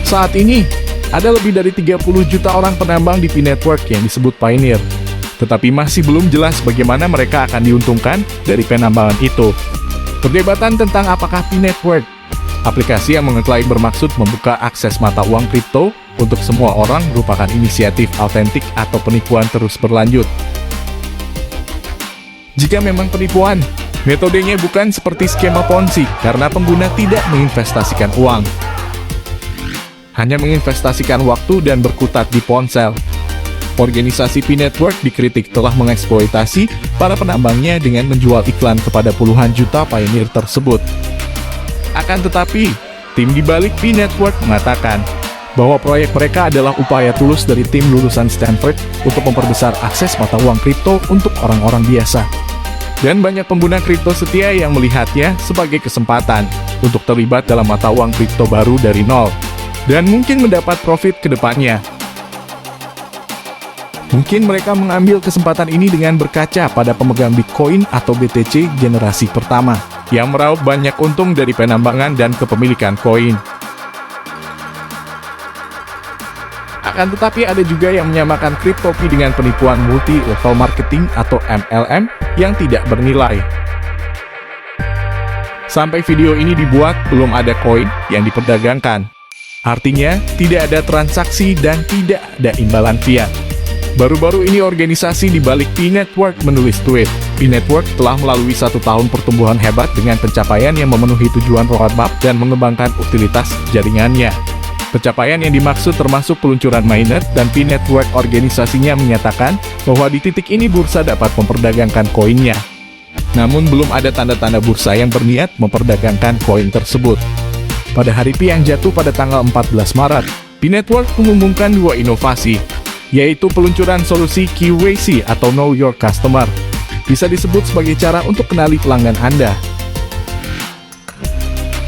Saat ini, ada lebih dari 30 juta orang penambang di P-Network yang disebut pioneer. Tetapi masih belum jelas bagaimana mereka akan diuntungkan dari penambangan itu. Perdebatan tentang apakah P-Network, aplikasi yang mengklaim bermaksud membuka akses mata uang kripto untuk semua orang, merupakan inisiatif autentik atau penipuan terus berlanjut. Jika memang penipuan, metodenya bukan seperti skema Ponzi karena pengguna tidak menginvestasikan uang, hanya menginvestasikan waktu dan berkutat di ponsel. Organisasi P-Network dikritik telah mengeksploitasi para penambangnya dengan menjual iklan kepada puluhan juta pioneer tersebut. Akan tetapi, tim di balik P-Network mengatakan bahwa proyek mereka adalah upaya tulus dari tim lulusan Stanford untuk memperbesar akses mata uang kripto untuk orang-orang biasa. Dan banyak pengguna kripto setia yang melihatnya sebagai kesempatan untuk terlibat dalam mata uang kripto baru dari nol, dan mungkin mendapat profit ke depannya. Mungkin mereka mengambil kesempatan ini dengan berkaca pada pemegang Bitcoin atau BTC generasi pertama, yang meraup banyak untung dari penambangan dan kepemilikan koin. Akan tetapi ada juga yang menyamakan Crypto.pi dengan penipuan multi-level marketing atau MLM yang tidak bernilai. Sampai video ini dibuat, belum ada koin yang diperdagangkan. Artinya, tidak ada transaksi dan tidak ada imbalan fiat. Baru-baru ini organisasi di balik P-Network menulis tweet, P-Network telah melalui 1 tahun pertumbuhan hebat dengan pencapaian yang memenuhi tujuan roadmap dan mengembangkan utilitas jaringannya. Pencapaian yang dimaksud termasuk peluncuran mainnet, dan P-Network organisasinya menyatakan bahwa di titik ini bursa dapat memperdagangkan koinnya. Namun belum ada tanda-tanda bursa yang berniat memperdagangkan koin tersebut. Pada hari Pi yang jatuh pada tanggal 14 Maret, P-Network mengumumkan 2 inovasi, yaitu peluncuran solusi KYC atau Know Your Customer. Bisa disebut sebagai cara untuk kenali pelanggan Anda,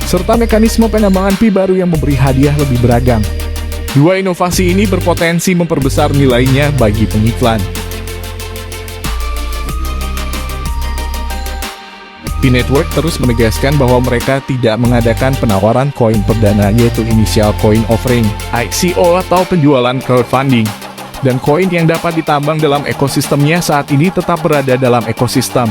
serta mekanisme penambangan Pi baru yang memberi hadiah lebih beragam. 2 inovasi ini berpotensi memperbesar nilainya bagi pengiklan. P-Network terus menegaskan bahwa mereka tidak mengadakan penawaran koin perdana, yaitu Initial Coin Offering, ICO atau penjualan crowdfunding. Dan koin yang dapat ditambang dalam ekosistemnya saat ini tetap berada dalam ekosistem.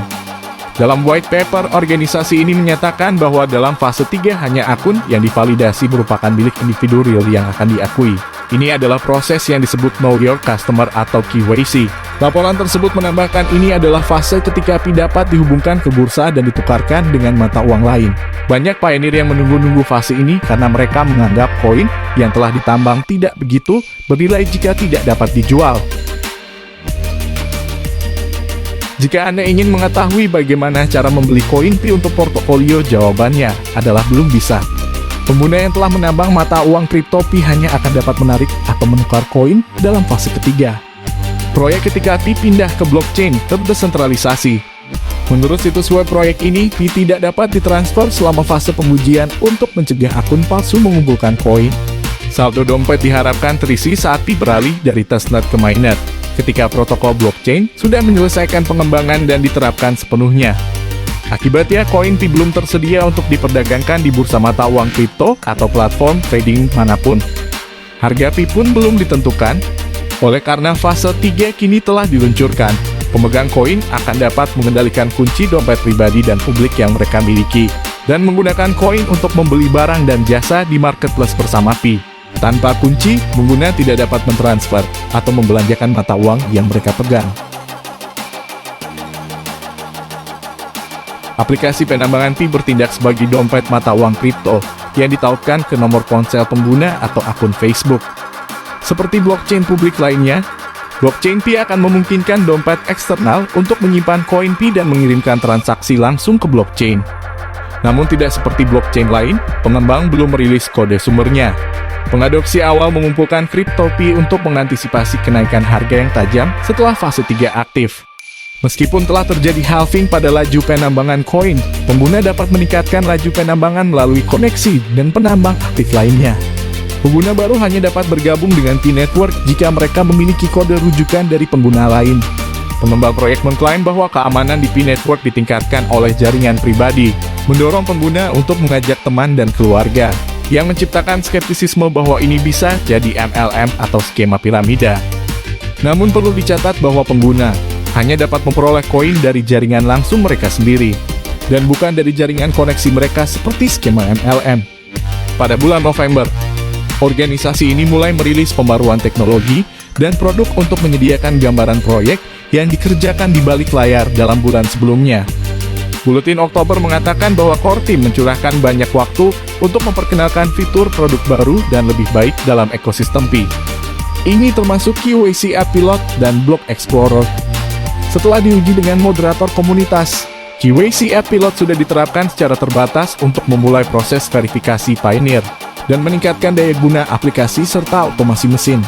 Dalam white paper, organisasi ini menyatakan bahwa dalam fase 3 hanya akun yang divalidasi merupakan milik individu real yang akan diakui. Ini adalah proses yang disebut Know Your Customer atau KYC. Laporan tersebut menambahkan ini adalah fase ketika Pi dapat dihubungkan ke bursa dan ditukarkan dengan mata uang lain. Banyak pioneer yang menunggu-nunggu fase ini karena mereka menganggap koin yang telah ditambang tidak begitu bernilai jika tidak dapat dijual. Jika Anda ingin mengetahui bagaimana cara membeli koin Pi untuk portofolio, jawabannya adalah belum bisa. Pengguna yang telah menambang mata uang kripto Pi hanya akan dapat menarik atau menukar koin dalam fase ketiga. Proyek ketika Pi pindah ke blockchain terdesentralisasi. Menurut situs web proyek ini, Pi tidak dapat ditransfer selama fase pengujian untuk mencegah akun palsu mengumpulkan koin. Saldo dompet diharapkan terisi saat Pi beralih dari testnet ke mainnet, ketika protokol blockchain sudah menyelesaikan pengembangan dan diterapkan sepenuhnya. Akibatnya, koin Pi belum tersedia untuk diperdagangkan di bursa mata uang kripto atau platform trading manapun. Harga Pi pun belum ditentukan. Oleh karena fase 3 kini telah diluncurkan, pemegang koin akan dapat mengendalikan kunci dompet pribadi dan publik yang mereka miliki, dan menggunakan koin untuk membeli barang dan jasa di marketplace bersama Pi. Tanpa kunci, pengguna tidak dapat mentransfer atau membelanjakan mata uang yang mereka pegang. Aplikasi penambangan Pi bertindak sebagai dompet mata uang kripto yang ditautkan ke nomor ponsel pengguna atau akun Facebook. Seperti blockchain publik lainnya, blockchain Pi akan memungkinkan dompet eksternal untuk menyimpan koin Pi dan mengirimkan transaksi langsung ke blockchain. Namun tidak seperti blockchain lain, pengembang belum merilis kode sumbernya. Pengadopsi awal mengumpulkan Crypto.pi untuk mengantisipasi kenaikan harga yang tajam setelah fase 3 aktif. Meskipun telah terjadi halving pada laju penambangan koin, pengguna dapat meningkatkan laju penambangan melalui koneksi dan penambang aktif lainnya. Pengguna baru hanya dapat bergabung dengan P-Network jika mereka memiliki kode rujukan dari pengguna lain. Pengembang proyek mengklaim bahwa keamanan di P-Network ditingkatkan oleh jaringan pribadi, mendorong pengguna untuk mengajak teman dan keluarga. yang menciptakan skeptisisme bahwa ini bisa jadi MLM atau skema piramida. Namun perlu dicatat bahwa pengguna hanya dapat memperoleh koin dari jaringan langsung mereka sendiri, dan bukan dari jaringan koneksi mereka seperti skema MLM. Pada bulan November, organisasi ini mulai merilis pembaruan teknologi dan produk untuk menyediakan gambaran proyek yang dikerjakan di balik layar dalam bulan sebelumnya. Buletin Oktober mengatakan bahwa core team mencurahkan banyak waktu untuk memperkenalkan fitur produk baru dan lebih baik dalam ekosistem Pi. Ini termasuk QAC App Pilot dan Block Explorer. Setelah diuji dengan moderator komunitas, QAC App Pilot sudah diterapkan secara terbatas untuk memulai proses verifikasi Pioneer dan meningkatkan daya guna aplikasi serta otomasi mesin.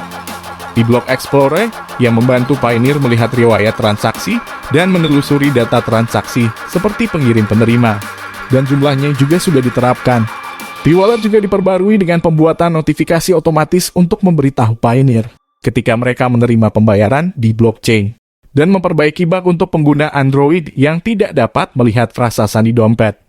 Di Block Explorer, yang membantu Pioneer melihat riwayat transaksi dan menelusuri data transaksi seperti pengirim penerima, dan jumlahnya juga sudah diterapkan. P-Wallet juga diperbarui dengan pembuatan notifikasi otomatis untuk memberitahu Pioneer ketika mereka menerima pembayaran di blockchain, dan memperbaiki bug untuk pengguna Android yang tidak dapat melihat frasa sandi dompet.